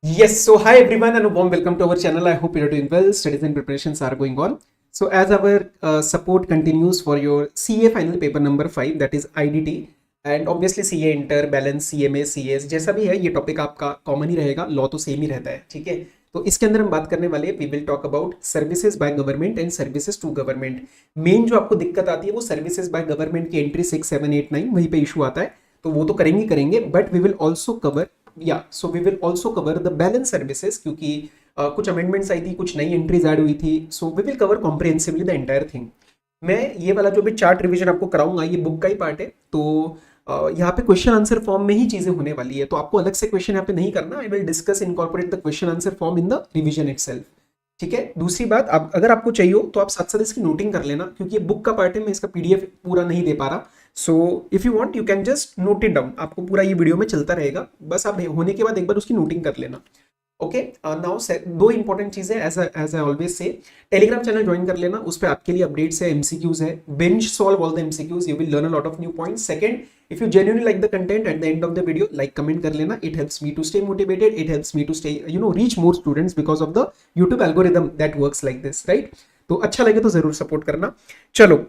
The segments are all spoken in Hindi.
Yes, so hi everyone and a warm welcome to our channel. I hope you're doing well. Studies and preparations are going on. So as our support continues for your CA final paper number 5, that is IDT, and obviously CA inter balance CMA CS जैसा भी है, ये टॉपिक आपका कॉमन ही रहेगा, लॉ तो सेम ही रहता है, ठीक है। तो इसके अंदर हम बात करने वाले we will talk about services by government and services to government. Main जो आपको दिक्कत आती है वो सर्विसेज बाय गवर्नमेंट की एंट्री 6, 7, 8, 9 वहीं पे इशू आता है, तो वो तो करेंगे but we will also cover so we will also cover the balance services, क्योंकि कुछ अमेंडमेंट्स आई थी, कुछ नई एंट्रीज ऐड हुई थी। So we will cover comprehensively the entire thing. मैं ये वाला जो भी चार्ट रिवीजन आपको कराऊंगा, ये बुक का ही पार्ट है, तो यहाँ पे क्वेश्चन आंसर फॉर्म में ही चीजें होने वाली है, तो आपको अलग से क्वेश्चन यहाँ पे नहीं करना। I will discuss incorporate the question answer form in the revision itself, ठीक है। दूसरी बात, आप अगर आपको चाहिए हो तो आप साथ साथ इसकी नोटिंग कर लेना, क्योंकि ये बुक का पार्ट है, मैं इसका पीडीएफ पूरा नहीं दे पा रहा। So if you want you can just note it down, आपको पूरा ये वीडियो में चलता रहेगा, बस आप होने के बाद एक बार उसकी नोटिंग कर लेना। ओके, नाउ दो इंपॉर्टेंट चीजें as I always say, Telegram channel join कर लेना, उस पर आपके लिए अपडेट्स है, एमसीक्यूज है, binge solve all the MCQs, you will learn a lot of new points. Second, if you genuinely like the content at the end of the video, like comment कर लेना, it helps me to stay motivated, it helps me to stay reach more students because of the YouTube algorithm that works like this, right. तो अच्छा लगे तो जरूर सपोर्ट करना। चलो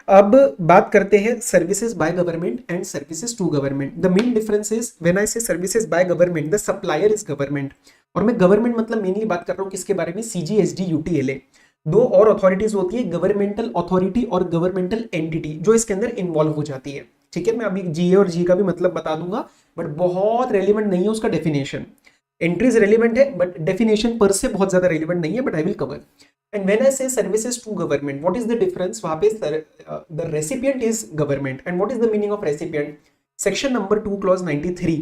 अब बात करते हैं services by government and services to government. The main difference is when I say services by government, the supplier is government, और मैं गवर्नमेंट मतलब मेनली बात कर रहा हूं किसके बारे में, सीजीएसडी यूटीएलए। दो और अथॉरिटीज होती है, गवर्नमेंटल अथॉरिटी और गवर्नमेंटल एंटिटी, जो इसके अंदर इन्वॉल्व हो जाती है, ठीक है। मैं अभी जीए और जी का भी मतलब बता दूंगा, बट बहुत रेलिवेंट नहीं है उसका डेफिनेशन। एंट्रीज रेलिवेंट है बट डेफिनेशन पर से बहुत ज्यादा रेलिवेंट नहीं है, but I will cover. And when I say services to government, what is the difference, वहां पे the recipient is government. And what is the meaning of recipient, section number 2 clause 93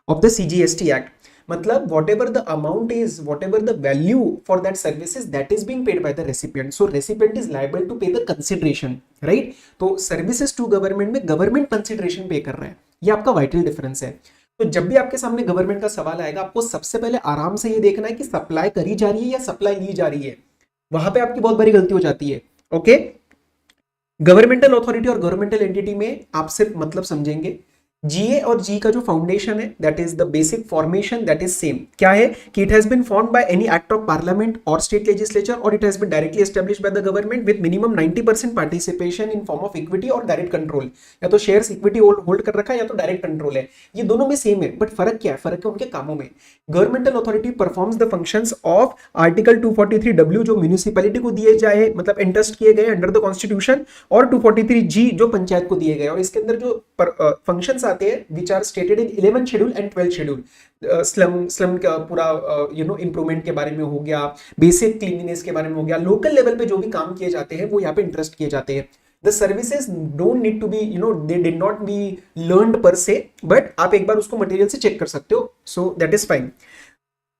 of the CGST act, मतलब whatever the amount is, whatever the value for that services, that is being paid by the recipient, so recipient is liable to pay the consideration, right। तो services to government में गवर्नमेंट कंसिडरेशन पे कर रहा है, ये आपका वाइटल डिफरेंस है। तो जब भी आपके सामने गवर्नमेंट का सवाल आएगा, आपको सबसे पहले आराम से ये देखना है कि सप्लाई करी जा रही है या सप्लाई ली जा रही है, वहां पे आपकी बहुत बड़ी गलती हो जाती है। ओके, गवर्नमेंटल अथॉरिटी और गवर्नमेंटल एंटिटी में आप सिर्फ मतलब समझेंगे, जीए और जी का जो फाउंडेशन है, that is the basic formation, that is same. क्या है कि it has been formed by any act of parliament और स्टेट लेजिस्लेचर, और it has been directly established by the government with minimum 90% participation in form of equity और डायरेक्ट कंट्रोल। या तो शेयर्स इक्विटी होल्ड कर रखा है या तो डायरेक्ट कंट्रोल है, ये दोनों में सेम है, बट फर्क क्या है, फर्क है उनके कामों में। Governmental authority performs the functions of article 243W जो म्यूनिसिपैलिटी को दिए जाए, मतलब इंटरेस्ट किए गए अंडर द कॉन्स्टिट्यूशन, और 243G जो पंचायत को दिए गए, और इसके अंदर जो फंक्शंस आते हैं which are stated in 11 schedule and 12 schedule. Slum का पूरा इंप्रूवमेंट के बारे में हो गया, बेसिक क्लीनिनेस के बारे में हो गया, लोकल लेवल पे जो भी काम किए जाते हैं वो यहाँ पे इंटरेस्ट किए जाते हैं। The services don't need to be they did not be learned per se, but आप एक बार उसको मटेरियल से चेक कर सकते हो, so that is fine.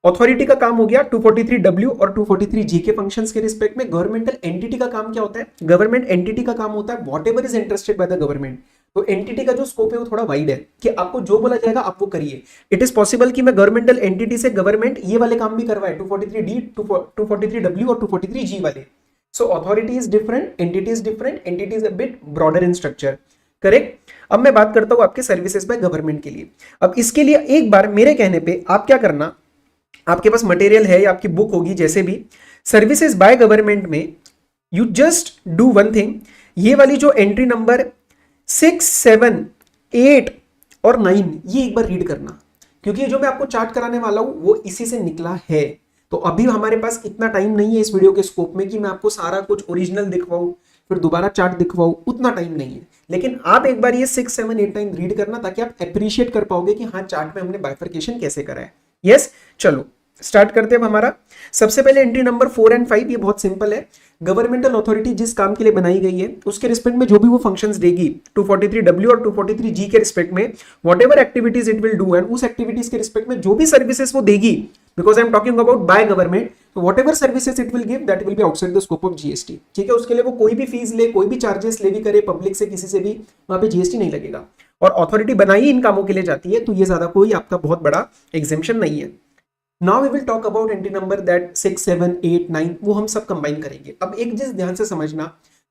Authority का काम हो गया 243W और 243G के फंक्शंस के रिस्पेक्ट में। गवर्नमेंटल एंटिटी का काम क्या होता है, गवर्नमेंट एंटिटी का काम होता है whatever is interested bye the government. तो एंटिटी का जो स्कोप है वो थोड़ा वाइड है, कि आपको जो बोला जाएगा आप वो करिए। इट इज पॉसिबल कि मैं गवर्नमेंटल एंटिटी से गवर्नमेंट ये वाले काम भी करवाए, 243D, 243W और 243G वाले। So authority is different, entity is different, entity is a bit broader in structure, correct. अब मैं बात करता हूं आपके सर्विसेज बाय गवर्नमेंट के लिए। अब इसके लिए एक बार मेरे कहने पे आप क्या करना, आपके पास मटेरियल है या आपकी बुक होगी, जैसे भी सर्विसेज बाय गवर्नमेंट में you just do one thing, ये वाली जो एंट्री नंबर 6, 7, 8 और 9 ये एक बार रीड करना, क्योंकि जो मैं आपको चार्ट कराने वाला हूं वो इसी से निकला है। तो अभी हमारे पास इतना टाइम नहीं है इस वीडियो के स्कोप में कि मैं आपको सारा कुछ ओरिजिनल दिखवाऊं फिर दोबारा चार्ट दिखवाऊं, उतना टाइम नहीं है। लेकिन आप एक बार ये 6, 7, 8, 9 रीड करना, ताकि आप अप्रिशिएट कर पाओगे कि हाँ चार्ट में हमने बाइफर्केशन कैसे करा है। यस, चलो स्टार्ट करते हैं। हमारा सबसे पहले एंट्री नंबर 4 एंड 5, ये बहुत सिंपल है। गवर्नमेंटल अथॉरिटी जिस काम के लिए बनाई गई है उसके रिस्पेक्ट में जो भी वो फंक्शंस देगी 243W और 243G के रिस्पेक्ट में, whatever activities it will do, and उस एक्टिविटीज के रिस्पेक्ट में जो भी सर्विसेज वो देगी, because I am talking about by government, तो whatever services it will give that will be outside the scope of GST, ठीक है। उसके लिए वो कोई भी फीस ले, कोई भी चार्जेस ले भी करे पब्लिक से, किसी से भी, वहां पे जीएसटी नहीं लगेगा। और अथॉरिटी बनाई इन कामों के लिए जाती है, तो ये ज्यादा कोई आपका बहुत बड़ा एग्जेम्पशन नहीं है। Now we will talk about entry number that 6, 7, 8, 9, वो हम सब कंबाइन करेंगे। अब एक चीज ध्यान से समझना,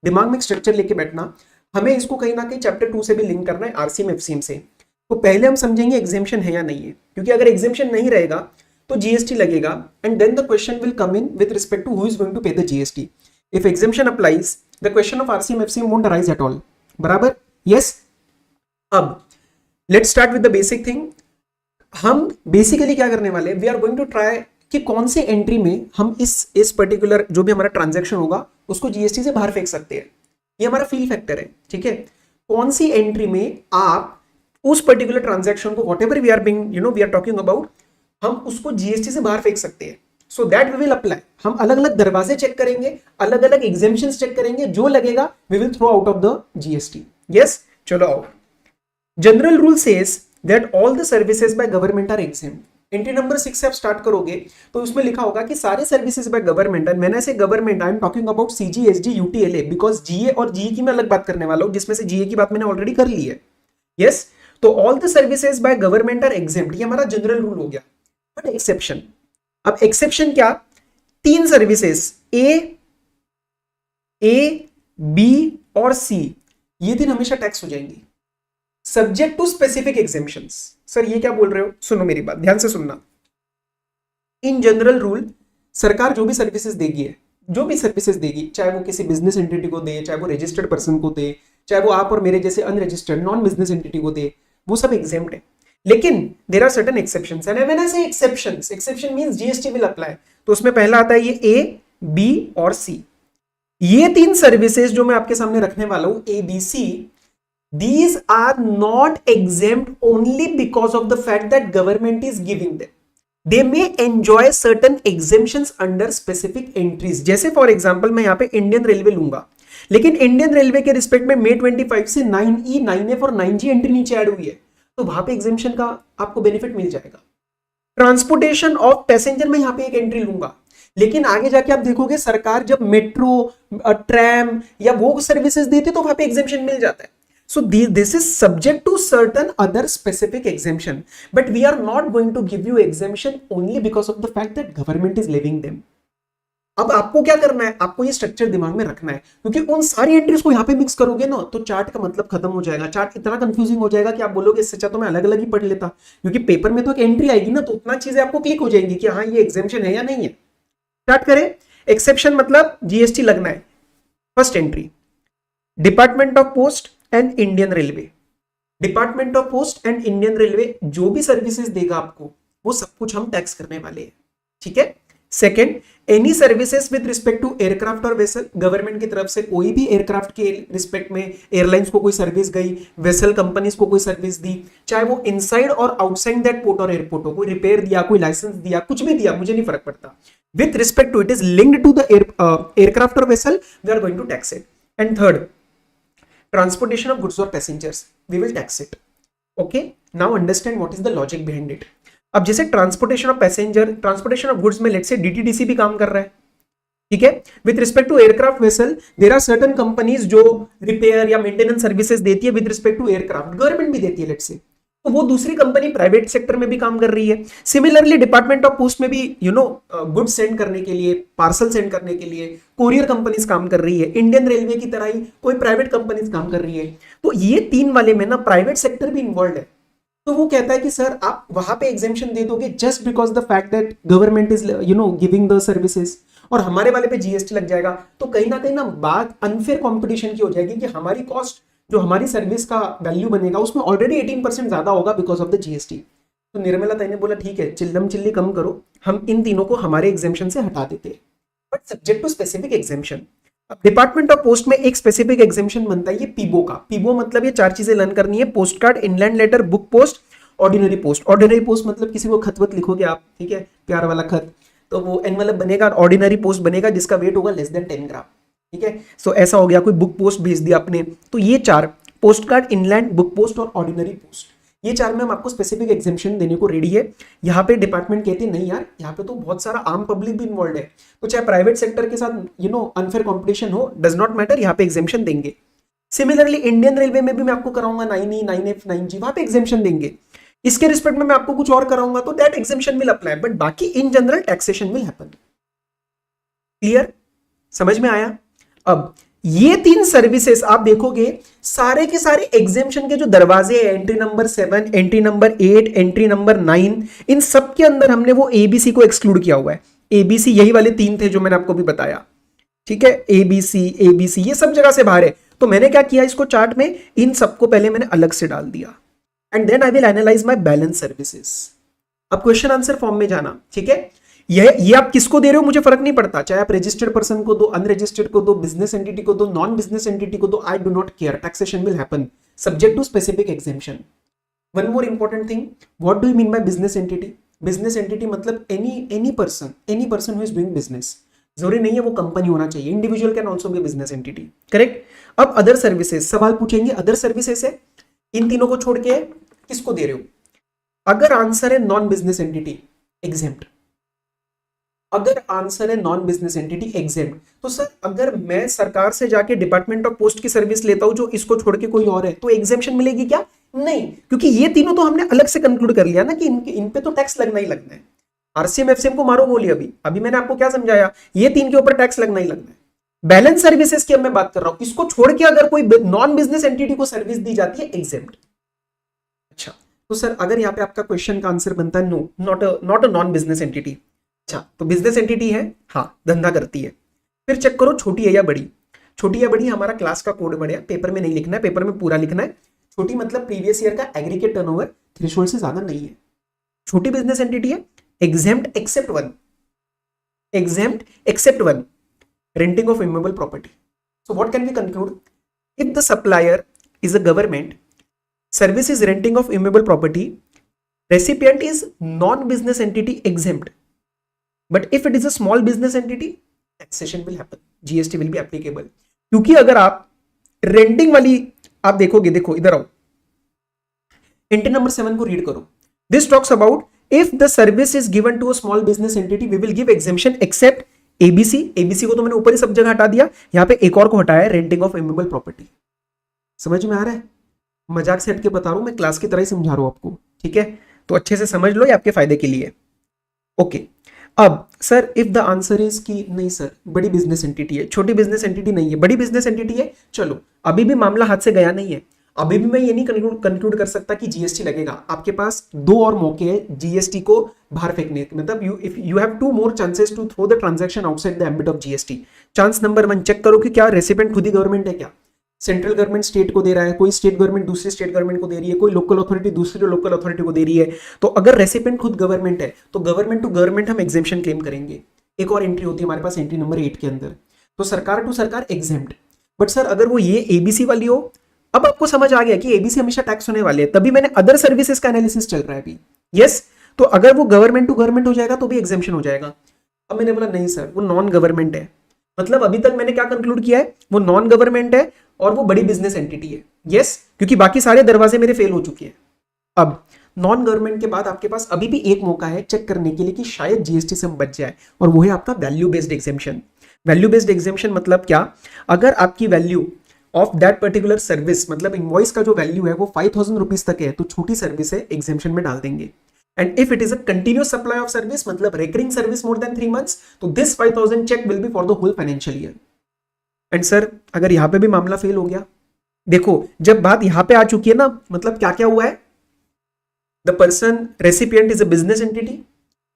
दिमाग में एक स्ट्रक्चर लेके बैठना, हमें इसको कहीं ना कहीं चैप्टर 2 से भी लिंक करना है, आरसीएम एफसीएम से। तो पहले हम समझेंगे एग्जेम्पशन है या नहीं है, क्योंकि अगर एग्जेम्पशन नहीं रहेगा तो जीएसटी लगेगा and then the question will come in with respect to who is going to pay the GST. If exemption applies the question of RCM FCM won't arise at all. बराबर. यस. अब let's start with the basic thing. हम बेसिकली क्या करने वाले, we are going to try कि कौन सी एंट्री में हम इस पर्टिकुलर जो भी हमारा ट्रांजैक्शन होगा उसको जीएसटी से बाहर फेंक सकते हैं. ये हमारा फील फैक्टर है. ठीक है. कौन सी एंट्री में आप उस पर्टिकुलर ट्रांजैक्शन को whatever we are being we are talking about, हम उसको जीएसटी से बाहर फेंक सकते हैं. So that we will apply. हम अलग अलग दरवाजे चेक करेंगे, अलग अलग एग्जेम्पशंस चेक करेंगे, जो लगेगा we will throw out of the GST. Yes. चलो आओ. General rule says that all the services by government are exempt. Entry number 6 से आप स्टार्ट करोगे तो उसमें लिखा होगा कि सारे सर्विसेज बाय गवर्नमेंट, एंड मैंने से government I am talking about CG SG UTLA, because GA और जीई की मैं अलग बात करने वाला हूं, जिसमें से जीए की बात मैंने ऑलरेडी कर ली है. यस. तो all the services by government are exempt, ये हमारा जनरल रूल हो गया. But exception. अब एक्सेप्शन क्या, 3 सर्विसेज ए बी और सी, ये 3 हमेशा टैक्स हो जाएंगी subject to specific exemptions. Sir ये क्या बोल रहे हो, सुनो मेरी बात ध्यान से सुनना. इन जनरल रूल सरकार जो भी सर्विसेज देगी है, जो भी सर्विसेज देगी, चाहे वो किसी बिजनेस एंटिटी को दे, चाहे वो रजिस्टर्ड पर्सन को दे, चाहे वो आप और मेरे जैसे अनरजिस्टर्ड नॉन बिजनेस एंटिटी को दे, वो सब एग्जेम्प्ट है. लेकिन there are certain exceptions, and when I say exceptions, exception means GST will apply. तो उसमें पहला आता है ये ए बी और सी. ये 3 सर्विसेज जो मैं आपके सामने रखने वाला हूं, A B C, these are not exempt only because of the fact that government is giving them. They may enjoy certain exemptions under specific entries. जैसे फॉर एग्जांपल मैं यहाँ पे इंडियन रेलवे लूंगा, लेकिन इंडियन रेलवे के रिस्पेक्ट में May 25 से 9E 9F और 9G एंट्री नीचे ऐड हुई है, तो वहां पे एग्जेम्पशन का आपको बेनिफिट मिल जाएगा. ट्रांसपोर्टेशन ऑफ पैसेंजर में यहाँ पे एक एंट्री लूंगा, लेकिन आगे जाके आप देखोगे सरकार जब मेट्रो ट्रैम या वो सर्विसेज देती तो वहां पे एग्जेम्पशन मिल जाता है. So this is subject to certain other specific exemption, but we are not going to give you exemption only because of the fact that government is levying them. अब आपको क्या करना है, आपको ये स्ट्रक्चर दिमाग में रखना है, क्योंकि उन सारी एंट्रीज को यहाँ पे मिक्स करोगे ना तो चार्ट का मतलब खत्म हो जाएगा. चार्ट इतना कंफ्यूजिंग हो जाएगा कि आप बोलोगे इससे अच्छा तो मैं अलग अलग ही पढ़ लेता, क्योंकि पेपर में तो एक एंट्री आएगी ना, तो उतना चीजें आपको क्लिक हो जाएंगी कि हाँ ये एग्जेम्पशन है या नहीं है. स्टार्ट करें. एक्सेप्शन मतलब जीएसटी लगना है. First entry, department of post and Indian railway. Department of post and Indian railway जो भी सर्विसेज देगा आपको वो सब कुछ हम टैक्स करने वाले हैं. ठीक है. Second, any services with respect to aircraft और वेसल. गवर्नमेंट की तरफ से कोई भी एयरक्राफ्ट के रिस्पेक्ट में एयरलाइंस को कोई सर्विस गई, वेसल कंपनीज को कोई सर्विस दी, चाहे वो इनसाइड और आउटसाइड दैट पोर्ट और एयरपोर्ट हो, कोई रिपेयर दिया, कोई लाइसेंस दिया, कुछ भी दिया, मुझे नहीं फर्क पड़ता, with respect to it is linked to the aircraft और vessel, we are going to tax it. And third, transportation of goods or passengers, we will tax it. Okay, now understand what is the logic behind it. अब जैसे transportation of passenger, transportation of goods में लेट्स से डीटीडीसी भी काम कर रहा है. ठीक है. With respect to aircraft vessel there are certain companies जो रिपेयर या मेंटेनेंस सर्विसेज देती है with respect to aircraft, government भी देती है लेट्स से, तो वो दूसरी कंपनी प्राइवेट सेक्टर में भी काम कर रही है. सिमिलरली डिपार्टमेंट ऑफ पोस्ट में भी गुड्स सेंड करने के लिए, पार्सल सेंड करने के लिए कोरियर कंपनीज काम कर रही है. इंडियन रेलवे की तरह ही कोई प्राइवेट कंपनीज काम कर रही है. तो ये 3 वाले में ना प्राइवेट सेक्टर भी इन्वॉल्व है. तो वो कहता है कि सर आप वहां पे एग्जेम्पशन दे दोगे just because the fact that government is giving the services, और हमारे वाले पे जीएसटी लग जाएगा. तो कहीं ना बात अनफेयर कंपटीशन की हो जाएगी कि हमारी कॉस्ट, जो हमारी सर्विस का वैल्यू बनेगा उसमें ऑलरेडी 18% ज्यादा होगा बिकॉज ऑफ द जीएसटी. तो निर्मला ताई ने बोला ठीक है चिल्लम चिल्ली कम करो, हम इन तीनों को हमारे एग्जेम्पशन से हटा देते हैं, but subject to specific exemption. अब डिपार्टमेंट ऑफ पोस्ट में एक स्पेसिफिक एग्जेम्पशन बनता है ये पीबो का. पीबो मतलब ये 4 चीजें लर्न करनी है, postcard, inland letter, book post, ordinary post. Ordinary post मतलब किसी को खतवत लिखोगे आप, ठीक है, प्यार वाला खत, तो वो एनवेलप बनेगा. ऑर्डिनरी पोस्ट बनेगा जिसका वेट होगा लेस देन 10 ग्राम. ठीक है. सो ऐसा हो गया, कोई बुक पोस्ट भेज दिया आपने, तो ये 4 post card, inland, book post और ऑर्डिनरी पोस्ट, ये 4 में हम आपको स्पेसिफिक एग्जेम्पशन देने को रेडी है. यहाँ पे डिपार्टमेंट कहती है नहीं यार, यहाँ पे तो बहुत सारा आम पब्लिक भी इन्वॉल्व है, तो चाहे प्राइवेट सेक्टर के साथ अनफेयर कंपटीशन हो, डज नॉट मैटर, यहाँ पे एग्जेम्पशन देंगे. सिमिलरली इंडियन रेलवे में भी मैं आपको कराऊंगा 9E 9F 9G, वहां पे एग्जेम्पशन देंगे. इसके रिस्पेक्ट में मैं आपको कुछ और कराऊंगा तो that exemption will apply, but बाकी in general taxation will happen. Clear, समझ में आया? अब ये तीन सर्विसेज आप देखोगे सारे के सारे एग्जेम्पशन के जो दरवाजे हैं, entry number 7, entry number 8, entry number 9, इन सब के अंदर हमने वो एबीसी को एक्सक्लूड किया हुआ है। एबीसी यही वाले तीन थे जो मैंने आपको भी बताया, ठीक है, एबीसी एबीसी ये सब जगह से बाहर है। तो मैंने क्या किया, इसको चार्ट में इन सबको पहले मैंने अलग से डाल दिया, and then I will analyse my balance services. अब क्वेश्चन आंसर फॉर्म में जाना, ठीक है। ये आप किसको दे रहे हो मुझे फर्क नहीं पड़ता, चाहे आप रजिस्टर्ड पर्सन को दो, अनरजिस्टर्ड को दो, बिजनेस एंटिटी को दो, नॉन बिजनेस एंटिटी को दो, I do not care, taxation will happen subject to specific exemption. One more important thing, what do you mean by business entity? Business entity मतलब any person who is doing business. जरूरी नहीं है वो कंपनी होना चाहिए, individual can also be business entity, correct. अब अदर सर्विसेज, सवाल पूछेंगे अदर सर्विसेज है, इन तीनों को छोड़ के किसको दे रहे हो? अगर आंसर है नॉन बिजनेस एंटिटी एग्जेम्प्ट, अगर आंसर है नॉन बिजनेस एंटिटी एग्जेम्प्ट, तो सर अगर मैं सरकार से जाके डिपार्टमेंट ऑफ पोस्ट की सर्विस लेता हूं जो इसको छोड़ के कोई और है, तो एग्जेम्पशन मिलेगी क्या? नहीं, क्योंकि ये तीनों तो हमने अलग से कंक्लूड कर लिया ना कि इन पे तो टैक्स लगना ही लगना है। आरसीएम एफसीएम को मारो बोली, अभी मैंने आपको क्या समझाया, ये तीन के ऊपर टैक्स लगना ही लगना है। बैलेंस सर्विसेज की अब मैं बात कर रहा हूं, इसको छोड़ के अगर कोई नॉन बिजनेस एंटिटी को सर्विस दी जाती है एग्जेम्प्ट। अच्छा, तो सर अगर यहाँ पे आपका क्वेश्चन का आंसर बनता है no, not a non business entity, अच्छा तो बिजनेस एंटिटी है, हाँ धंधा करती है, फिर चेक करो छोटी है या बड़ी। छोटी या बड़ी हमारा क्लास का कोड बढ़िया, पेपर में नहीं लिखना है, पेपर में पूरा लिखना है। छोटी मतलब प्रीवियस ईयर का एग्रीगेट टर्नओवर थ्रेशोल्ड से ज्यादा नहीं है। छोटी बिजनेस एंटिटी है, exempt except one, exempt except one, renting of immovable property. So what can we conclude? If the supplier is a government, service is renting of immovable property, recipient is non business entity exempt, but if it is a small business entity, taxation will happen, GST will be applicable। क्योंकि अगर आप रेंटिंग वाली आप देखोगे, देखो इधर आओ, एंट्री नंबर 7 को रीड करो। This talks about if the service is given to a small business entity we will give exemption except ABC. ABC को तो मैंने ऊपर ही सब जगह हटा दिया, यहां पे एक और को हटाया, रेंटिंग ऑफ इमूवेबल प्रॉपर्टी। समझ में आ रहा है? मजाक से हट के बता रहा हूं, मैं क्लास की तरह ही समझा रहा हूं आपको, ठीक है, तो अच्छे से समझ लो, ये आपके फायदे के लिए। ओके, अब sir if the answer is कि नहीं सर बड़ी बिजनेस एंटिटी है, छोटी बिजनेस एंटिटी नहीं है, बड़ी बिजनेस एंटिटी है, चलो अभी भी मामला हाथ से गया नहीं है, अभी भी मैं ये नहीं कंक्लूड कर सकता कि जीएसटी लगेगा। आपके पास दो और मौके हैं जीएसटी को बाहर फेंकने के, मतलब if you have to more chances to throw the transaction outside the ambit of GST. Chance number 1, check करो कि क्या रेसिपेंट खुद ही गवर्नमेंट है, क्या सेंट्रल गवर्नमेंट स्टेट को दे रहा है, कोई स्टेट गवर्नमेंट दूसरी स्टेट गवर्नमेंट को दे रही है, कोई लोकल अथॉरिटी दूसरी लोकल अथॉरिटी को दे रही है। तो अगर रेसिपेंट खुद गवर्नमेंट है तो गवर्नमेंट टू गवर्नमेंट हम एग्जेम्पशन क्लेम करेंगे। एक और एंट्री होती है हमारे पास एंट्री नंबर 8 के अंदर, तो सरकार टू सरकार एग्जेम्प्ट। बट सर अगर वो ये एबीसी वाली हो, अब आपको समझ आ गया कि एबीसी हमेशा टैक्स होने वाले हैं, तभी मैंने अदर सर्विसेज का एनालिसिस चल रहा है अभी। यस, तो अगर वो गवर्नमेंट टू गवर्नमेंट हो जाएगा तो भी एग्जेम्पशन हो जाएगा। अब मैंने बोला नहीं सर वो नॉन गवर्नमेंट है, मतलब अभी तक मैंने क्या कंक्लूड किया है, वो नॉन गवर्नमेंट है और वो बड़ी बिजनेस एंटिटी है। यस, क्योंकि बाकी सारे दरवाजे मेरे फेल हो चुके हैं। अब नॉन गवर्नमेंट के बाद आपके पास अभी भी एक मौका है चेक करने के लिए कि शायद जीएसटी से हम बच जाए, और वो है आपका value based exemption. Value based exemption मतलब क्या? अगर आपकी value of that particular service, मतलब इनवॉइस का जो वैल्यू है वो 5000 रुपीज तक है, तो छोटी सर्विस है, एग्जेम्पशन में डाल देंगे। And if it is a continuous supply of service, मतलब recurring service more than 3 months, तो this 5000 check will be for the whole financial year। And sir अगर यहां पे भी मामला फेल हो गया, देखो जब बात यहां पे आ चुकी है ना, मतलब क्या क्या हुआ है, the person recipient is a business entity,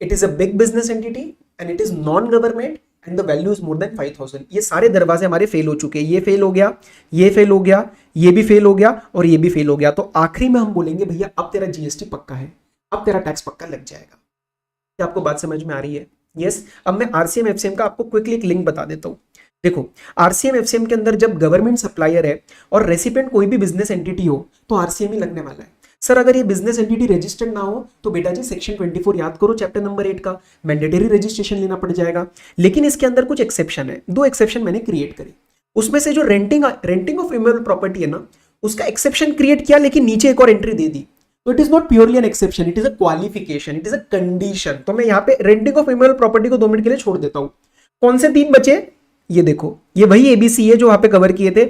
it is a big business entity and it is non government and the value is more than 5000। ये सारे दरवाजे हमारे फेल हो चुके हैं, ये फेल हो गया, ये फेल हो गया, ये भी फेल हो गया और ये भी फेल हो गया। तो आखिरी में हम बोलेंगे भैया अब तेरा जीएसटी पक्का है, अब तेरा टैक्स पक्का लग जाएगा। क्या आपको बात समझ में आ रही है? यस। अब मैं आरसीएम एफसीएम का आपको क्विकली एक लिंक बता देता हूं। देखो आरसीएम एफसीएम के अंदर जब गवर्नमेंट सप्लायर है और रेसिपेंट कोई भी बिजनेस एंटिटी हो तो आरसीएम ही लगने वाला है। सर अगर ये बिजनेस एंटिटी रजिस्टर्ड ना हो तो बेटा जी सेक्शन 24 याद करो चैप्टर नंबर 8 का, मैंडेटरी रजिस्ट्रेशन लेना पड़ जाएगा। लेकिन इसके अंदर कुछ एक्सेप्शन है, 2 एक्सेप्शन मैंने क्रिएट करे। उसमें से जो रेंटिंग ऑफ इमूवेबल प्रॉपर्टी है ना, उसका एक्सेप्शन क्रिएट किया, लेकिन नीचे एक और एंट्री दे दी। तो it is not purely an exception, it is a qualification, it is a condition. तो मैं यहाँ पे रेंटिंग ऑफ इमूवेबल प्रॉपर्टी को 2 मिनट के लिए छोड़ देता हूं। कौन से 3 बचे? ये देखो, ये वही एबीसी है जो वहां पे कवर किए थे।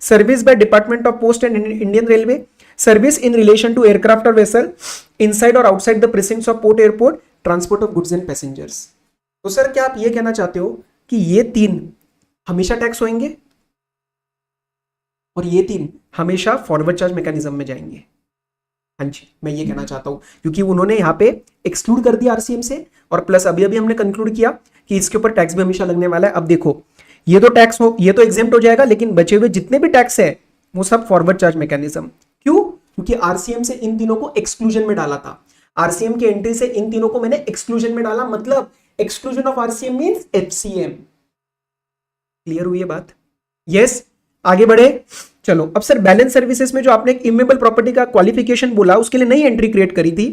Service by department of post and Indian railway, service in relation to aircraft और वेसल इनसाइड और outside the precincts of port airport, transport of goods and passengers. तो सर क्या आप ये कहना चाहते हो कि ये 3 हमेशा टैक्स होंगे? और ये तीन हमेशा फॉरवर्ड चार्ज मैकेनिज्म में जाएंगे। हाँ जी, मैं ये कहना चाहता हूं, क्योंकि उन्होंने यहाँ पे एक्सक्लूड कर दिया आरसीएम से, और प्लस अभी अभी हमने कंक्लूड किया कि इसके ऊपर टैक्स भी हमेशा लगने वाला है। अब देखो, ये तो टैक्स हो, ये तो एग्जेम्प्ट हो जाएगा, लेकिन बचे हुए जितने भी टैक्स है वो सब फॉरवर्ड चार्ज मैकेनिज्म। क्यों? क्योंकि आरसीएम से इन तीनों को एक्सक्लूजन में डाला था। आरसीएम की एंट्री से इन तीनों को मैंने एक्सक्लूजन में डाला, मतलब exclusion of RCM means FCM. Clear हुई है बात? यस, आगे बढ़े। चलो, अब सर बैलेंस सर्विसेज में जो आपने एक इमेबल प्रॉपर्टी का क्वालिफिकेशन बोला, उसके लिए नई एंट्री क्रिएट करी थी,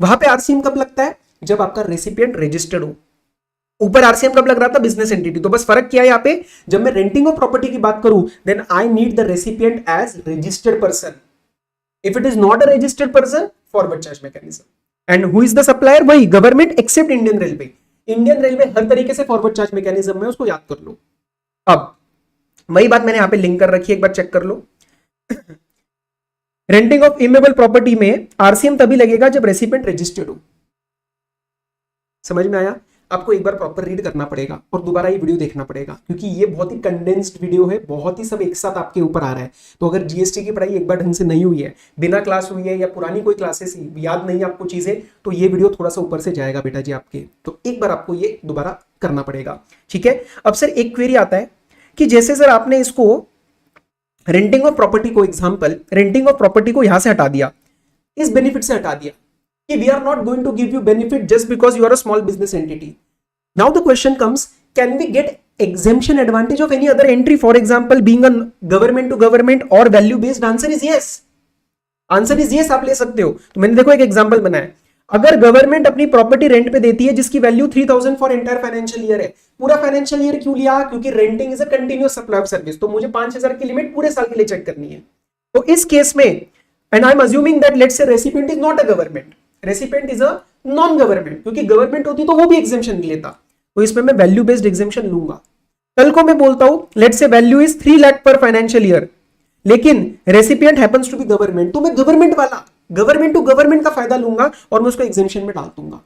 वहां पे आरसीएम कब लगता है? जब आपका रेसिपिएंट रजिस्टर्ड हो। ऊपर आरसीएम कब लग रहा था? Business entity. तो बस फर्क क्या है यहाँ पे, जब मैं रेंटिंग ऑफ प्रॉपर्टी की बात करूं, then I need the recipient as registered person. If it is not a registered person, forward charge mechanism. And who is the supplier? वही government except Indian railway. Indian railway हर तरीके से फॉरवर्ड चार्ज मैकेनिज्म में, उसको याद कर लो। अब वही बात मैंने यहां पे लिंक कर रखी है, एक बार चेक कर लो। रेंटिंग ऑफ इमेबल प्रॉपर्टी में आरसीएम तभी लगेगा जब रेसिपिएंट रजिस्टर्ड हो। समझ में आया? आपको एक बार प्रॉपर रीड करना पड़ेगा और दोबारा ये वीडियो देखना पड़ेगा, क्योंकि ये बहुत ही कंडेंस्ड वीडियो है, बहुत ही सब एक साथ आपके ऊपर आ रहा है। तो अगर जीएसटी की पढ़ाई एक बार ढंग से नहीं हुई है, बिना क्लास हुई है, या पुरानी कोई क्लासेस याद नहीं है आपको चीजें, तो ये वीडियो थोड़ा सा ऊपर से जाएगा बेटा जी आपके। तो एक बार आपको ये दोबारा करना पड़ेगा, ठीक है? अब सर एक क्वेरी आता है कि जैसे सर आपने इसको रेंटिंग ऑफ प्रॉपर्टी को, एग्जांपल रेंटिंग ऑफ प्रॉपर्टी को यहां से हटा दिया, इस बेनिफिट से हटा दिया कि we are not going to give you benefit just because you are a small business entity. Now the question comes, can we get exemption advantage of any other entry, for example being a government to government or value based? Answer is yes. Answer is yes, आप ले सकते हो। तो मैंने देखो एक एग्जांपल बनाया, अगर गवर्नमेंट अपनी प्रॉपर्टी रेंट पे देती है जिसकी value 3000 for entire financial year है, पूरा फाइनेंशियल ईयर क्यों लिया? क्योंकि renting is a continuous supply of service, तो मुझे 5000 की लिमिट पूरे साल के लिए चेक करनी है। तो इस केस में, and I am assuming that let's say recipient is not a government, recipient is a non government, क्योंकि गवर्नमेंट होती तो वो भी एग्जेम्पशन लेता, तो इसमें मैं वैल्यू बेस्ड एग्जेम्पशन लूंगा। कल को मैं बोलता हूं let's say value is 3 lakh पर फाइनेंशियल ईयर, लेकिन recipient happens to be government, तो मैं गवर्नमेंट वाला गवर्नमेंट टू गवर्नमेंट का फायदा लूंगा और मैं उसको एग्जेम्पशन में डाल दूंगा।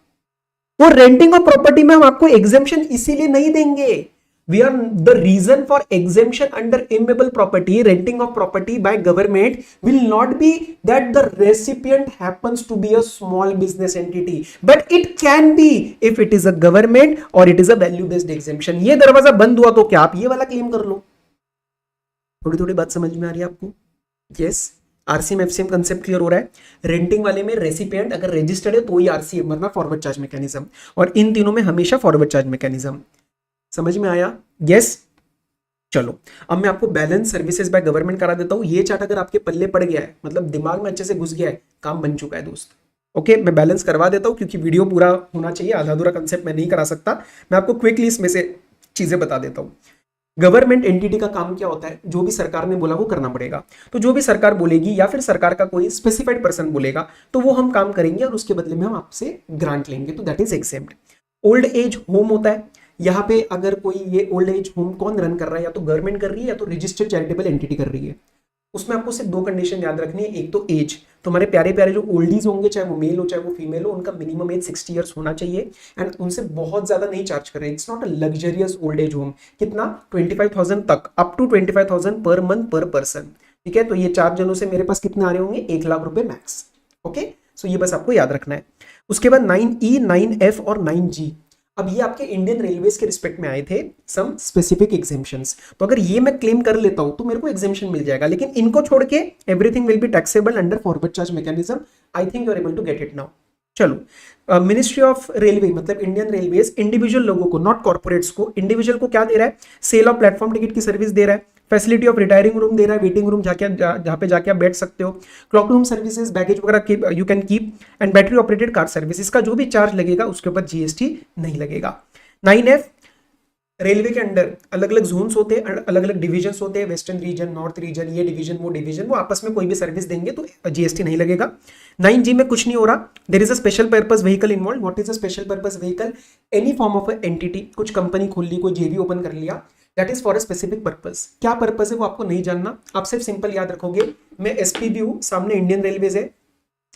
तो रेंटिंग ऑफ प्रॉपर्टी में हम आपको एग्जेम्पशन इसीलिए नहीं देंगे। We are the reason for exemption under immovable property, renting of property by government will not be that the recipient happens to be a small business entity, but it can be if it is a government और it is a value based exemption. ये दरवाजा बंद हुआ तो क्या आप ये वाला क्लेम कर लो? थोड़ी थोड़ी बात समझ में आ रही है आपको? Yes, RCM FCM concept clear हो रहा है। रेंटिंग वाले में रेसिपिएंट अगर रजिस्टर्ड है तो ही आरसीएम, वरना फॉरवर्ड चार्ज मैकेनिज्म, और इन तीनों में हमेशा फॉरवर्ड चार्ज मैकेनिज्म। समझ में आया? यस। चलो, अब मैं आपको बैलेंस सर्विसेज बाय गवर्नमेंट करा देता हूं। ये चार्ट अगर आपके पल्ले पड़ गया है, मतलब दिमाग में अच्छे से घुस गया है, काम बन चुका है दोस्त। ओके, मैं बैलेंस करवा देता हूं क्योंकि वीडियो पूरा होना चाहिए, आधा अधूरा कंसेप्ट मैं नहीं करा सकता। मैं आपको क्विकली इसमें से चीजें बता देता हूं। गवर्नमेंट एंटिटी का काम क्या होता है? जो भी सरकार ने बोला वो करना पड़ेगा। तो जो भी सरकार बोलेगी या फिर सरकार का कोई स्पेसिफाइड पर्सन बोलेगा तो वो हम काम करेंगे और उसके बदले में हम आपसे ग्रांट लेंगे, तो that is exempt. Old age home होता है, यहाँ पे अगर कोई ये ओल्ड एज होम कौन रन कर रहा है, या तो गवर्नमेंट कर रही है या तो रजिस्टर्ड चैरिटेबल एंटिटी कर रही है। उसमें आपको सिर्फ 2 कंडीशन याद रखनी है। एक तो एज, तो हमारे प्यारे प्यारे जो ओल्डीज होंगे, चाहे वो मेल हो चाहे वो फीमेल हो, उनका मिनिमम एज 60 ईयर्स होना चाहिए, एंड उनसे बहुत ज्यादा नहीं चार्ज कर रहे हैं। It's not a luxurious old age home. कितना? 25,000 तक, अप टू 25,000 पर मंथ पर पर्सन। ठीक है, तो ये 4 जनों से मेरे पास कितने आ रहे होंगे? 1 लाख रुपए मैक्स। ओके, सो ये बस आपको याद रखना है। उसके बाद 9E, 9F और 9G, अब ये आपके इंडियन रेलवेज के रिस्पेक्ट में आए थे सम स्पेसिफिक एग्जेम्पशंस। तो अगर ये मैं क्लेम कर लेता हूं तो मेरे को एग्जेम्पशन मिल जाएगा, लेकिन इनको छोड़ के everything will be taxable under forward charge mechanism. I think you are able to get it now. चलो, मिनिस्ट्री ऑफ रेलवे मतलब इंडियन रेलवेज इंडिविजुअल लोगों को, नॉट कॉर्पोरेट्स को, इंडिविजुअल को क्या दे रहा है? सेल ऑफ प्लेटफॉर्म टिकट की सर्विस दे रहा है, फैसिलिटी ऑफ रिटायरिंग रूम दे रहा है, वेटिंग रूम जहाँ पे जाके आप बैठ सकते हो, क्लॉक रूम सर्विसेज, बैगेज वगैरह you can keep, and battery operated car service. इसका जो भी चार्ज लगेगा उसके ऊपर जीएसटी नहीं लगेगा। 9F, रेलवे के अंडर अलग अलग जोन्स होते हैं, अलग अलग डिविजन्स होते हैं, वेस्टर्न रीजन, नॉर्थ रीजन, ये डिवीजन, वो आपस में कोई भी सर्विस देंगे तो जीएसटी नहीं लगेगा। 9G में कुछ नहीं हो रहा, there is a special purpose vehicle involve. What is a special purpose vehicle? Any form of entity, कुछ कंपनी खोल ली, कोई जेवी ओपन कर लिया, that is for a specific purpose. क्या पर्पस है वो आपको नहीं जानना, आप सिर्फ सिंपल याद रखोगे, मैं एसपीबी हूं, सामने इंडियन रेलवेज है,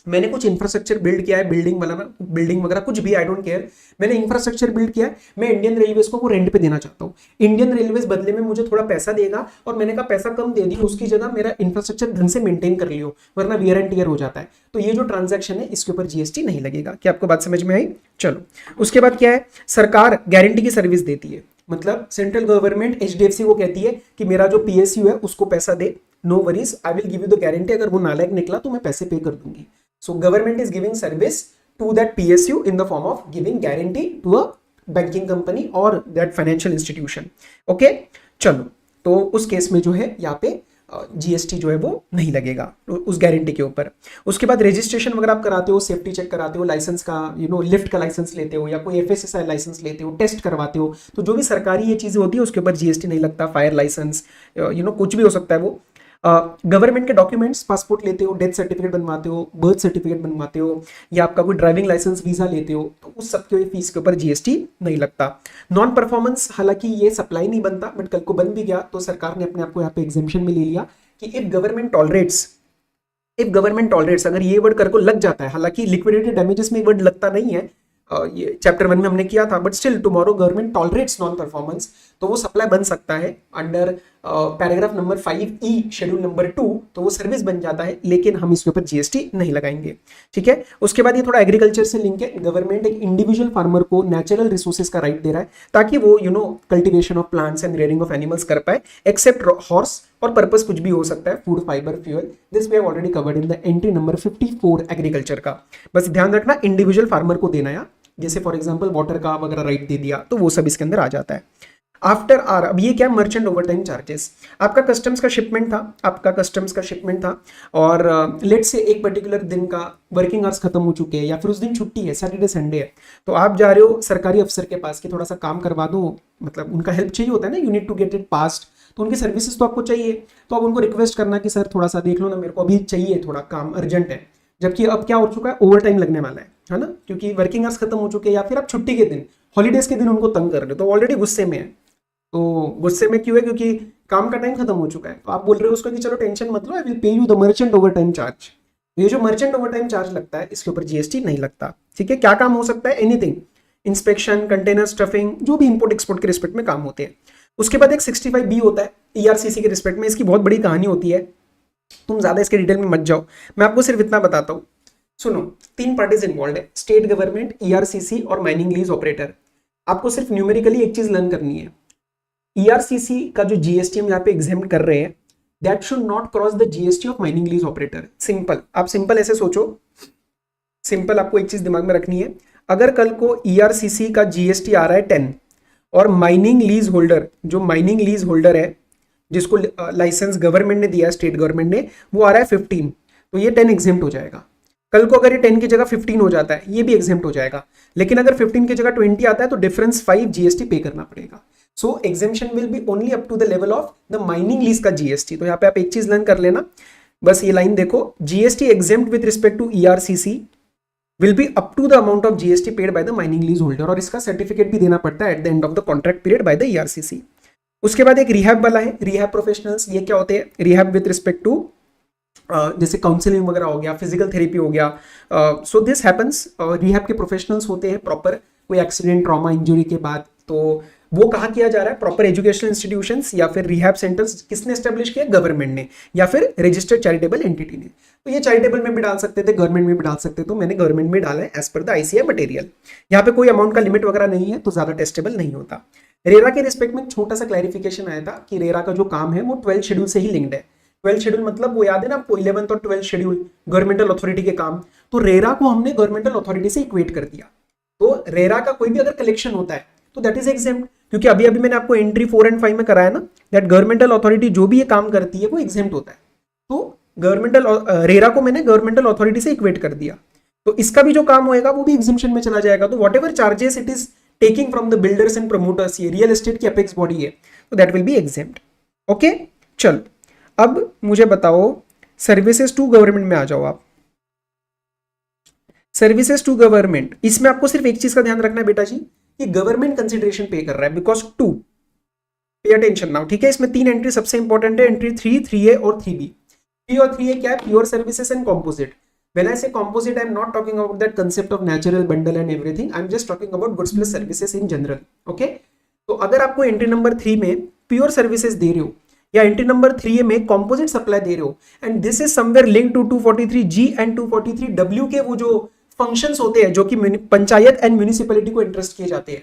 मैंने कुछ इंफ्रास्ट्रक्चर बिल्ड किया है, बिल्डिंग वगैरह कुछ भी, आई डोंट केयर, मैंने इंफ्रास्ट्रक्चर बिल्ड किया है, मैं इंडियन रेलवेज को वो रेंट पे देना चाहता हूँ। इंडियन रेलवेज बदले में मुझे थोड़ा पैसा देगा, और मैंने कहा पैसा कम दे दी, उसकी जगह मेरा इंफ्रास्ट्रक्चर ढंग से मेंटेन कर लियो, वरना वियर एंड टियर हो जाता है। तो ये जो ट्रांजैक्शन है इसके ऊपर जीएसटी नहीं लगेगा। क्या आपको बात समझ में आई? चलो, उसके बाद क्या है, सरकार गारंटी की सर्विस देती है, मतलब सेंट्रल गवर्नमेंट एचडीएफसी को कहती है कि मेरा जो पीएसयू है उसको पैसा दे, no worries, I will give you the guarantee, अगर वो नालायक निकला तो मैं पैसे पे कर दूंगी। So government is giving service to that PSU in the form of giving guarantee to a banking company और दैट फाइनेंशियल इंस्टीट्यूशन। ओके, चलो, तो उस केस में जो है यहाँ पे जीएसटी जो है वो नहीं लगेगा उस गारंटी के ऊपर। उसके बाद रजिस्ट्रेशन वगैरह आप कराते हो, सेफ्टी चेक कराते हो, लाइसेंस का लिफ्ट का लाइसेंस लेते हो, या कोई एफएसएसआई लाइसेंस लेते हो, टेस्ट करवाते हो, तो जो भी सरकारी ये चीजें होती है उसके ऊपर जीएसटी नहीं लगता। फायर लाइसेंस, कुछ भी हो सकता है वो। गवर्नमेंट के डॉक्यूमेंट्स, पासपोर्ट लेते हो, डेथ सर्टिफिकेट बनवाते हो, बर्थ सर्टिफिकेट बनवाते हो, या आपका कोई ड्राइविंग लाइसेंस, वीजा लेते हो, तो उस सबके फीस के ऊपर जीएसटी नहीं लगता। नॉन परफॉर्मेंस, हालांकि ये सप्लाई नहीं बनता, बट कल को बन भी गया तो सरकार ने अपने आप को यहाँ पे एग्जेम्पशन में ले लिया कि इफ गवर्नमेंट टॉलरेट्स, अगर ये वर्ड कर को लग जाता है, हालांकि लिक्विडेटेड डैमेजेस में वर्ड लगता नहीं है, ये चैप्टर 1 में हमने किया था, but still tomorrow government tolerates non performance, तो वो सप्लाई बन सकता है under paragraph number 5E schedule number 2, तो वो सर्विस बन जाता है, लेकिन हम इसके ऊपर जीएसटी नहीं लगाएंगे। ठीक है, उसके बाद ये थोड़ा एग्रीकल्चर से लिंक है। गवर्नमेंट एक इंडिविजुअल फार्मर को नेचुरल रिसोर्सेज का राइट दे रहा है ताकि वो cultivation of plants and rearing of animals कर पाए, एक्सेप्ट हॉर्स, और पर्पस कुछ भी हो सकता है, food, fibre, fuel. This we have already covered in the entry number 54 agriculture का। बस ध्यान रखना, इंडिविजुअल फार्मर को देना है, जैसे फॉर एग्जांपल वाटर का वगैरह राइट दे दिया, तो वो सब इसके अंदर आ जाता है। आफ्टर आर, अब ये क्या, मर्चेंट ओवरटाइम चार्जेस। आपका कस्टम्स का शिपमेंट था, और लेट से एक पर्टिकुलर दिन का वर्किंग आवर्स खत्म हो चुके हैं, या फिर उस दिन छुट्टी है, सैटरडे संडे है, तो आप जा रहे हो सरकारी अफसर के पास कि थोड़ा सा काम करवा दो, मतलब उनका हेल्प चाहिए होता है ना, you need to get it passed, तो उनकी सर्विसेज तो आपको चाहिए, तो आप उनको रिक्वेस्ट करना कि सर थोड़ा सा देख लो ना, मेरे को अभी चाहिए, थोड़ा काम अर्जेंट है। जबकि अब क्या हो चुका है, ओवर टाइम लगने वाला है ना, क्योंकि वर्किंग आवर्स खत्म हो चुके हैं, या फिर आप छुट्टी के दिन, हॉलीडेज के दिन उनको तंग कर रहे हो, तो ऑलरेडी गुस्से में है। तो गुस्से में क्यों है, क्योंकि काम का टाइम खत्म हो चुका है, तो आप बोल रहे हो उसको कि चलो टेंशन मत लो, I will pay you the merchant overtime charge. ये जो मर्चेंट ओवर टाइम चार्ज लगता है, इसके ऊपर जीएसटी नहीं लगता। ठीक है, क्या काम हो सकता है, एनीथिंग, इंस्पेक्शन, कंटेनर स्टफिंग, जो भी इंपोर्ट एक्सपोर्ट के रिस्पेक्ट में काम होते हैं। उसके बाद एक 65B होता है ईआरसीसी के रिस्पेक्ट में, इसकी बहुत बड़ी कहानी होती है, तुम ज्यादा इसके डिटेल में मत जाओ, मैं आपको सिर्फ इतना बताता हूँ। सुनो, 3 पार्टीज इन्वॉल्व है, स्टेट गवर्नमेंट, ईआरसीसी और माइनिंग लीज ऑपरेटर। आपको सिर्फ न्यूमेरिकली एक चीज लर्न करनी है, ईआरसीसी का जो जीएसटी हम यहाँ पे एग्जाम्प्ट कर रहे हैं, that should not cross the GST of mining lease operator. Simple, आप सिंपल ऐसे सोचो, सिंपल आपको एक चीज दिमाग में रखनी है, अगर कल को ईआरसीसी का जीएसटी आ रहा है 10, और माइनिंग लीज होल्डर, जो माइनिंग लीज होल्डर है, जिसको लाइसेंस गवर्नमेंट ने दिया है, स्टेट गवर्नमेंट ने, वो आ रहा है 15, तो ये 10 एग्जेम्प्ट हो जाएगा। कल को अगर ये 10 की जगह 15 हो जाता है, ये भी एग्जेम्प्ट हो जाएगा। लेकिन अगर 15 की जगह 20 आता है तो डिफरेंस 5 जीएसटी पे करना पड़ेगा। So exemption will be only up to the level of the mining lease का जीएसटी। तो यहाँ पे आप एक चीज लर्न कर लेना, बस ये लाइन देखो, GST exempt with respect to ERCC will be up to the amount of GST paid by the mining lease holder, और इसका सर्टिफिकेट भी देना पड़ता है at the end of the contract period by the ERCC. उसके बाद एक रिहैब वाला है, रिहैब प्रोफेशनल्स। ये क्या होते हैं, रिहैब विद रिस्पेक्ट टू जैसे काउंसलिंग वगैरह हो गया, फिजिकल थेरेपी हो गया, सो दिस हैपन्स। रिहैब के प्रोफेशनल्स होते हैं प्रॉपर, कोई एक्सीडेंट, ट्रॉमा, इंजरी के बाद, तो वो कहाँ किया जा रहा है, प्रॉपर एजुकेशनल इंस्टीट्यूशंस या फिर रिहैब सेंटर्स किसने एस्टेब्लिश किया, गवर्नमेंट ने, या फिर रजिस्टर्ड चैरिटेबल एंटिटी ने। तो ये चैरिटेबल में भी डाल सकते थे, गवर्नमेंट में भी डाल सकते, तो मैंने गवर्नमेंट में डाला है as per the ICI material. यहाँ पे कोई अमाउंट का लिमिट वगैरह नहीं है, तो ज्यादा टेस्टेबल नहीं होता। रेरा के रिस्पेक्ट में छोटा सा क्लैरिफिकेशन आया था कि रेरा का जो काम है वो 12 शेड्यूल से ही लिंक्ड है। 12 शेड्यूल मतलब वो याद है ना आपको, 11th और 12th शेड्यूल गवर्नमेंटल अथॉरिटी के काम, तो रेरा को हमने गवर्नमेंटल अथॉरिटी से इक्वेट कर दिया। तो रेरा का कोई भी अगर कलेक्शन होता है तो दैट इज एग्जेम्प्ट, क्योंकि अभी अभी मैंने आपको एंट्री 4 एंड 5 में कराया ना, दैट गवर्नमेंटल अथॉरिटी जो भी ये काम करती है वो एग्जेम्प्ट होता है। तो गवर्नमेंटल रेरा को मैंने गवर्नमेंटल अथॉरिटी से इक्वेट कर दिया, तो इसका भी जो काम होएगा वो भी एग्जेम्पशन में चला जाएगा। तो what ever charges it is taking from the builders and promoters, ये रियल एस्टेट की अपेक्स बॉडी है, तो that will be exempt. Okay, चल अब मुझे बताओ, सर्विसेज टू गवर्नमेंट में आ जाओ आप। सर्विसेज टू गवर्नमेंट, इसमें आपको सिर्फ एक चीज का ध्यान रखना है बेटा जी, कि गवर्नमेंट कंसिडरेशन पे कर रहा है, because to, pay attention now. ठीक है, इसमें 3 एंट्री सबसे इंपॉर्टेंट है, एंट्री 3, 3A और 3B। 3 और 3A क्या है, pure services and composite. When I say composite, I'm not talking about that concept of natural bundle and everything. I'm just talking about goods plus services in general. Okay? तो अगर आपको एंट्री नंबर 3 में प्योर सर्विसेज दे रहे हो या एंट्री नंबर 3 में कंपोजिट सप्लाई दे रहे हो and this is somewhere link to 243G and 243W के वो जो फंक्शंस होते हैं जो कि पंचायत एंड म्यूनिसिपैलिटी को इंटरेस्ट किए जाते हैं,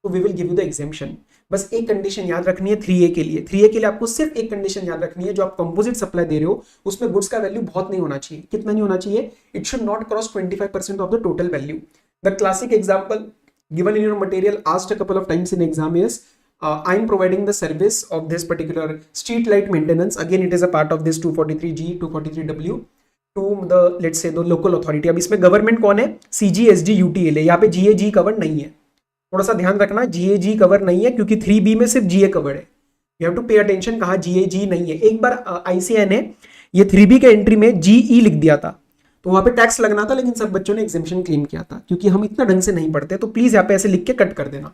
तो we will give you the exemption. बस एक कंडीशन याद रखनी है 3A के लिए। 3A के लिए आपको सिर्फ एक कंडीशन याद रखनी है, जो आप कंपोजिट सप्लाई दे रहे हो उसमें गुड्स का वैल्यू बहुत नहीं होना चाहिए। कितना नहीं होना चाहिए? It should not cross 25% of the total value. The classic example given in your material asked a couple of times in exam is I am providing the service of this particular street light maintenance. Again it is a part of this 243G 243W to the let's say the local authority। अब इसमें गवर्नमेंट कौन है? CG SG UTL है। यहाँ पे GAG कवर नहीं है, थोड़ा सा ध्यान रखना, GAG कवर नहीं है क्योंकि 3B में सिर्फ GA कवर है। You have to pay attention, कहा GAG नहीं है। एक बार ICAI ने ये 3B के एंट्री में GE लिख दिया था तो वहां पे टैक्स लगना था, लेकिन सब बच्चों ने एग्जेम्पशन क्लेम किया था क्योंकि हम इतना ढंग से नहीं पढ़ते। तो प्लीज यहाँ पे ऐसे लिख के कट कर देना।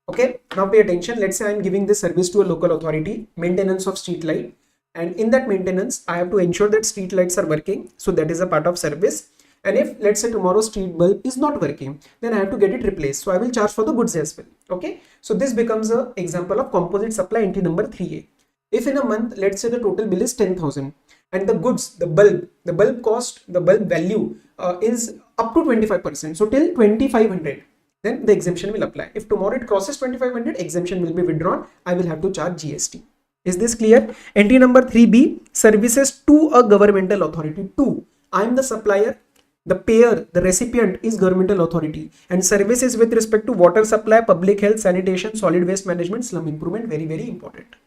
Okay, now pay attention. Let's say I am giving this service to a local authority, maintenance of street light, and in that maintenance I have to ensure that street lights are working, so that is a part of service। And if let's say tomorrow street bulb is not working, then I have to get it replaced, so I will charge for the goods as well। Okay, so this becomes a example of composite supply entry number 3A। If in a month let's say the total bill is 10,000 and the goods, the bulb cost, the bulb value is up to 25%, so till 2500 then the exemption will apply। If tomorrow it crosses 2500, exemption will be withdrawn, I will have to charge GST। Is this clear? Entry number 3B, services to a governmental authority। 2, I am the supplier, the payer, the recipient is governmental authority, and services with respect to water supply, public health, sanitation, solid waste management, slum improvement, very very important,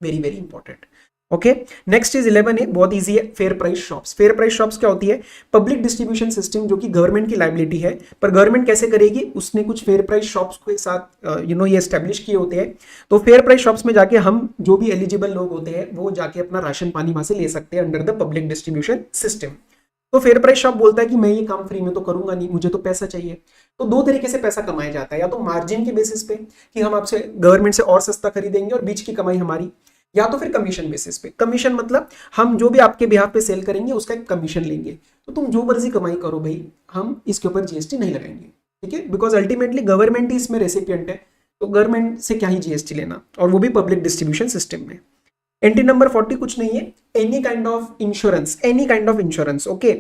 very very important। Okay, next is 11A, बहुत इजी है, fair price shops. Fair price shops क्या होती है? पब्लिक डिस्ट्रीब्यूशन सिस्टम जो कि गवर्नमेंट की लाइबिलिटी है, पर गवर्नमेंट कैसे करेगी? उसने कुछ फेयर प्राइस शॉप्स के साथ ये एस्टेब्लिश किए होते हैं। तो फेयर प्राइस शॉप्स में जाके हम जो भी एलिजिबल लोग होते हैं वो जाके अपना राशन पानी वहां से ले सकते हैं under the public distribution system. तो फेयर प्राइस शॉप बोलता है कि मैं ये काम फ्री में तो करूंगा नहीं, मुझे तो पैसा चाहिए। तो दो तरीके से पैसा कमाया जाता है, या तो मार्जिन के बेसिस पे कि हम आपसे गवर्नमेंट से और सस्ता खरीदेंगे और बीच की कमाई हमारी, या तो फिर कमीशन बेसिस पे। कमीशन मतलब हम जो भी आपके बिहाफ पे सेल करेंगे उसका एक कमीशन लेंगे। तो तुम जो मर्जी कमाई करो भाई, हम इसके ऊपर GST नहीं लगाएंगे, ठीक है? बिकॉज अल्टीमेटली गवर्नमेंट ही इसमें रेसिपिएंट है, तो गवर्नमेंट से क्या ही GST लेना, और वो भी पब्लिक डिस्ट्रीब्यूशन सिस्टम में। एंट्री नंबर 40 कुछ नहीं है, any kind of insurance, any kind of insurance. Okay,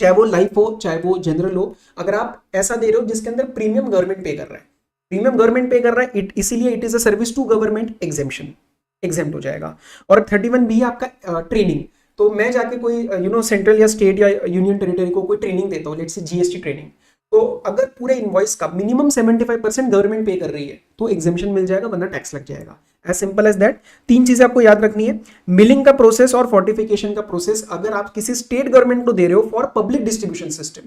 चाहे वो लाइफ हो चाहे वो जनरल हो, अगर आप ऐसा दे रहे हो जिसके अंदर प्रीमियम गवर्नमेंट पे कर रहा है, प्रीमियम गवर्नमेंट पे कर रहा है, इसीलिए it is a service to government, exempt हो जाएगा। और 31B है आपका ट्रेनिंग। तो मैं जाके कोई सेंट्रल या स्टेट या यूनियन टेरिटरी को कोई ट्रेनिंग देता हूँ, लेट्स से GST ट्रेनिंग, तो अगर पूरे इनवॉइस का मिनिमम 75% गवर्नमेंट पे कर रही है तो एग्जेम्पशन मिल जाएगा, वरना टैक्स लग जाएगा। As simple as that. 3 चीजें आपको याद रखनी है, मिलिंग का प्रोसेस और फोर्टिफिकेशन का प्रोसेस। अगर आप किसी स्टेट गवर्नमेंट को दे रहे हो for public distribution system,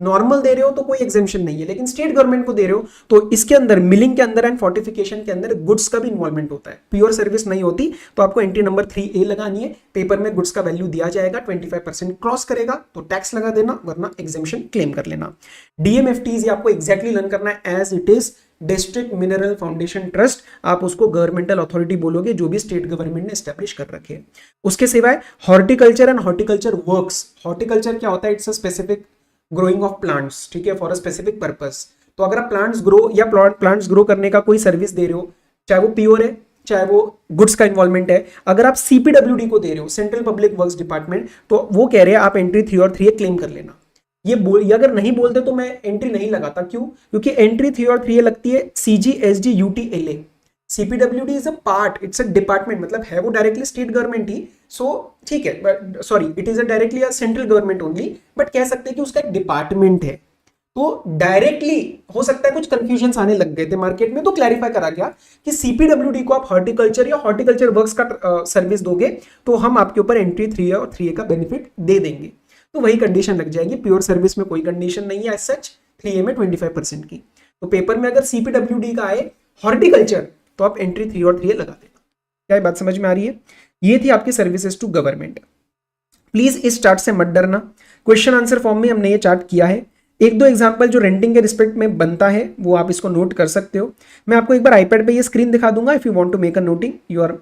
normal दे रहे हो तो कोई एग्जेम्पशन नहीं है, लेकिन स्टेट गवर्नमेंट को दे रहे हो तो इसके अंदर मिलिंग के अंदर एंड फोर्टिफिकेशन के अंदर गुड्स का भी इन्वॉल्वमेंट होता है। प्योर सर्विस नहीं होती, तो आपको एंट्री नंबर 3A लगानी है। पेपर में गुड्स का वैल्यू दिया जाएगा, 25% क्रॉस करेगा तो टैक्स लगा देना, वरना एग्जेम्पशन क्लेम कर लेना। DMFTs आपको एग्जैक्टली लर्न करना है as it is, district mineral foundation trust. आप उसको गवर्नमेंटल अथॉरिटी बोलोगे जो भी स्टेट गवर्नमेंट ने एस्टेब्लिश कर रखे। उसके सिवाय horticulture and horticulture works. Horticulture क्या होता है? It's a specific growing of plants, ठीक है, फॉर अ स्पेसिफिक पर्पस। तो अगर आप प्लांट्स ग्रो या प्लांट्स ग्रो करने का कोई सर्विस दे रहे हो, चाहे वो प्योर है चाहे वो गुड्स का इन्वॉल्वमेंट है, अगर आप CPWD को दे रहे हो, सेंट्रल पब्लिक वर्क्स डिपार्टमेंट, तो वो कह रहे हैं आप एंट्री 3 और 3A क्लेम कर लेना। ये अगर नहीं बोलते तो मैं एंट्री नहीं लगाता। क्यों? क्योंकि एंट्री 3 और 3A लगती है CG SG UTLA। CPWD is a part, it's a department, मतलब है वो डायरेक्टली स्टेट गवर्नमेंट ही, सो ठीक है, sorry it is a directly a central government only, but कह सकते हैं कि उसका एक डिपार्टमेंट है। तो डायरेक्टली हो सकता है कुछ कंफ्यूजन आने लग गए थे मार्केट में, तो क्लैरिफाई करा गया कि CPWD को आप हॉर्टिकल्चर या हॉर्टिकल्चर वर्क्स का सर्विस दोगे तो हम आपके ऊपर एंट्री 3 और 3A का बेनिफिट दे देंगे। तो वही कंडीशन लग जाएगी। प्योर सर्विस में कोई कंडीशन नहीं है एज सच, 3A में 25% की। तो पेपर में अगर CPWD का आए हॉर्टिकल्चर तो आप एंट्री 3 और 3A लगा देना। क्या ये बात समझ में आ रही है? ये थी आपकी सर्विसेज टू गवर्नमेंट। प्लीज इस चार्ट से मत डरना, क्वेश्चन आंसर फॉर्म में हमने ये चार्ट किया है। एक दो एग्जांपल जो रेंटिंग के रिस्पेक्ट में बनता है वो आप इसको नोट कर सकते हो। मैं आपको एक बार आईपैड पे ये स्क्रीन दिखा दूंगा। If you want to make a noting, you are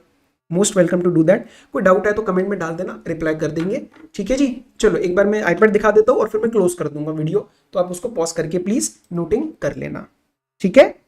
most welcome to do that. कोई डाउट है तो कमेंट में डाल देना, रिप्लाई कर देंगे। ठीक है जी, चलो एक बार मैं आईपैड दिखा देता हूँ और फिर मैं क्लोज कर दूंगा वीडियो, तो आप उसको पॉज करके प्लीज नोटिंग कर लेना। ठीक है।